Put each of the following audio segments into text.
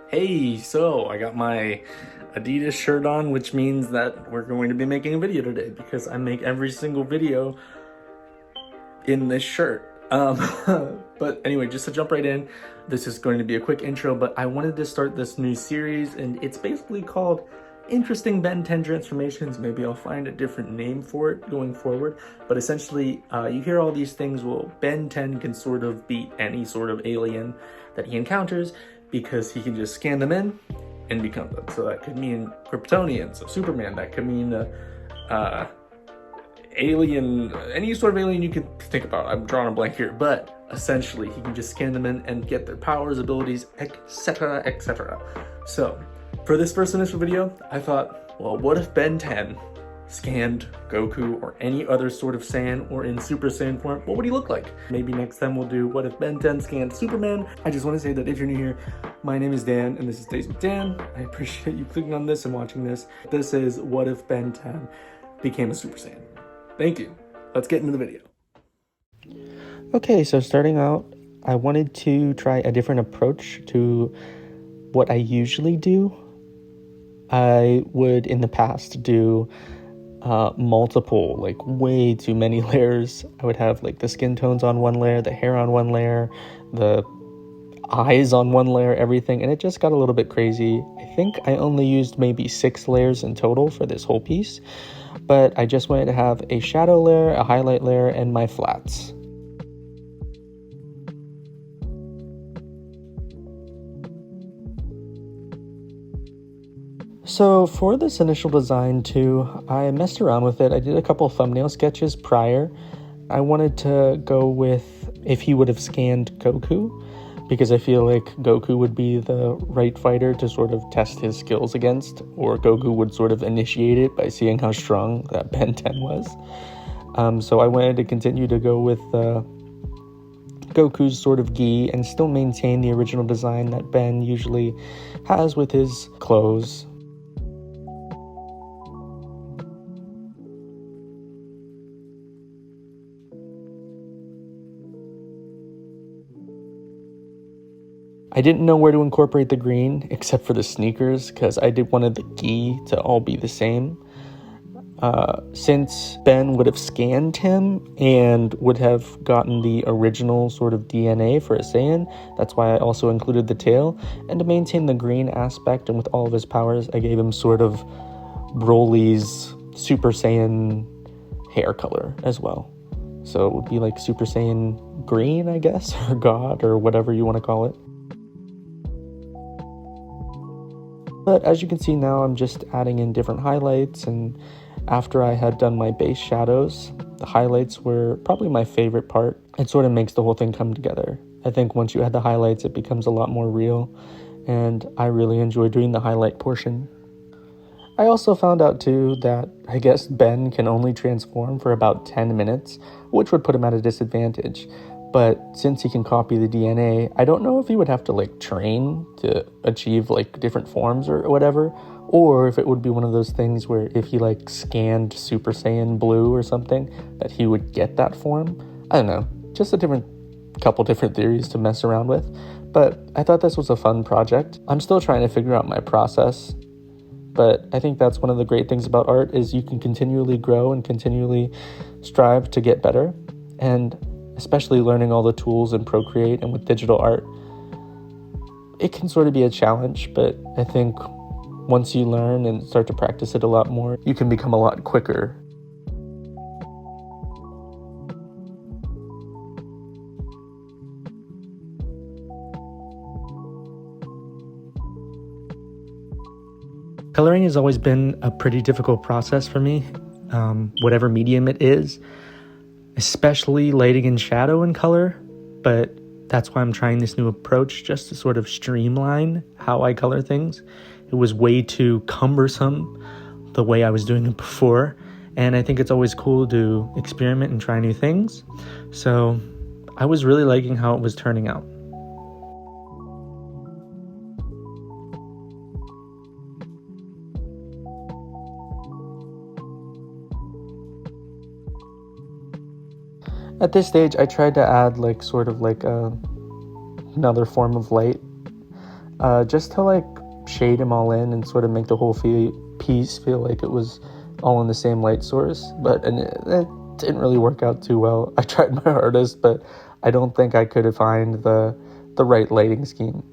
Hey, so I got my Adidas shirt on, which means that we're going to be making a video today because I make every single video in this shirt. But anyway, just to jump right in, this is going to be a quick intro, but I wanted to start this new series, and it's basically called Interesting Ben 10 Transformations. Maybe I'll find a different name for it going forward, but essentially you hear all these things. Well, Ben 10 can sort of beat any sort of alien that he encounters because he can just scan them in and become them. So that could mean Kryptonians, so Superman. That could mean alien, any sort of alien you could think about. I'm drawing a blank here, but essentially he can just scan them in and get their powers, abilities, etc., etc. So for this first initial video, I thought, well, what if Ben 10 scanned Goku or any other sort of Saiyan, or in Super Saiyan form, what would he look like? Maybe next time we'll do what if Ben 10 scanned Superman. I just want to say that if you're new here, my name is Dan and this is Days with Dan. I appreciate you clicking on this and watching this. This is what if Ben 10 became a Super Saiyan. Thank you. Let's get into the video. Okay, so starting out, I wanted to try a different approach to what I usually do. I would, in the past, do multiple, like way too many layers. I would have like the skin tones on one layer, the hair on one layer, the eyes on one layer, everything, and it just got a little bit crazy. I think I only used maybe 6 layers in total for this whole piece, but I just wanted to have a shadow layer, a highlight layer, and my flats. So for this initial design too, I messed around with it. I did a couple thumbnail sketches prior. I wanted to go with if he would have scanned Goku, because I feel like Goku would be the right fighter to sort of test his skills against, or Goku would sort of initiate it by seeing how strong that Ben 10 was. So I wanted to continue to go with Goku's sort of gi and still maintain the original design that Ben usually has with his clothes. I didn't know where to incorporate the green except for the sneakers, because I wanted the gi to all be the same. Since Ben would have scanned him and would have gotten the original sort of DNA for a Saiyan, that's why I also included the tail. And to maintain the green aspect and with all of his powers, I gave him sort of Broly's Super Saiyan hair color as well. So it would be like Super Saiyan green, I guess, or God, or whatever you want to call it. But as you can see now, I'm just adding in different highlights, and after I had done my base shadows, the highlights were probably my favorite part. It sort of makes the whole thing come together. I think once you add the highlights, it becomes a lot more real, and I really enjoy doing the highlight portion. I also found out too that I guess Ben can only transform for about 10 minutes, which would put him at a disadvantage. But since he can copy the DNA, I don't know if he would have to like train to achieve like different forms or whatever, or if it would be one of those things where if he like scanned Super Saiyan Blue or something, that he would get that form. I don't know, just a couple different theories to mess around with. But I thought this was a fun project. I'm still trying to figure out my process, but I think that's one of the great things about art, is you can continually grow and continually strive to get better. And especially learning all the tools in Procreate and with digital art, it can sort of be a challenge, but I think once you learn and start to practice it a lot more, you can become a lot quicker. Coloring has always been a pretty difficult process for me, whatever medium it is, especially lighting and shadow and color, but that's why I'm trying this new approach, just to sort of streamline how I color things. It was way too cumbersome the way I was doing it before, and I think it's always cool to experiment and try new things. So I was really liking how it was turning out. At this stage, I tried to add like sort of like another form of light just to like shade him all in and sort of make the whole piece feel like it was all in the same light source. But it didn't really work out too well. I tried my hardest, but I don't think I could find the right lighting scheme.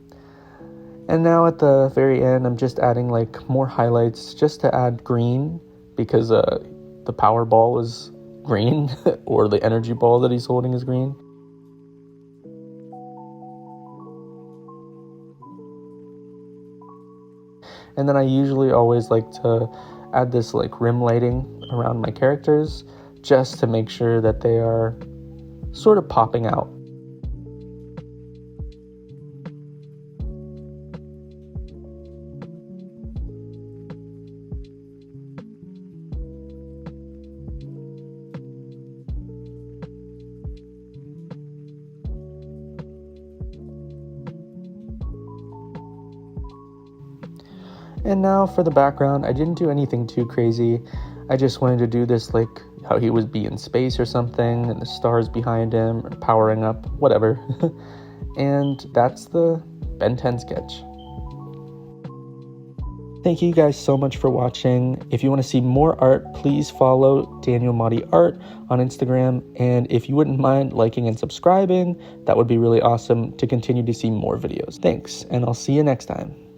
And now at the very end, I'm just adding like more highlights just to add green, because the power ball is green or the energy ball that he's holding is green. And then I usually always like to add this like rim lighting around my characters just to make sure that they are sort of popping out. And now for the background, I didn't do anything too crazy. I just wanted to do this like how he would be in space or something, and the stars behind him, or powering up, whatever. And that's the Ben 10 sketch. Thank you guys so much for watching. If you want to see more art, please follow Daniel Motti Art on Instagram. And if you wouldn't mind liking and subscribing, that would be really awesome to continue to see more videos. Thanks, and I'll see you next time.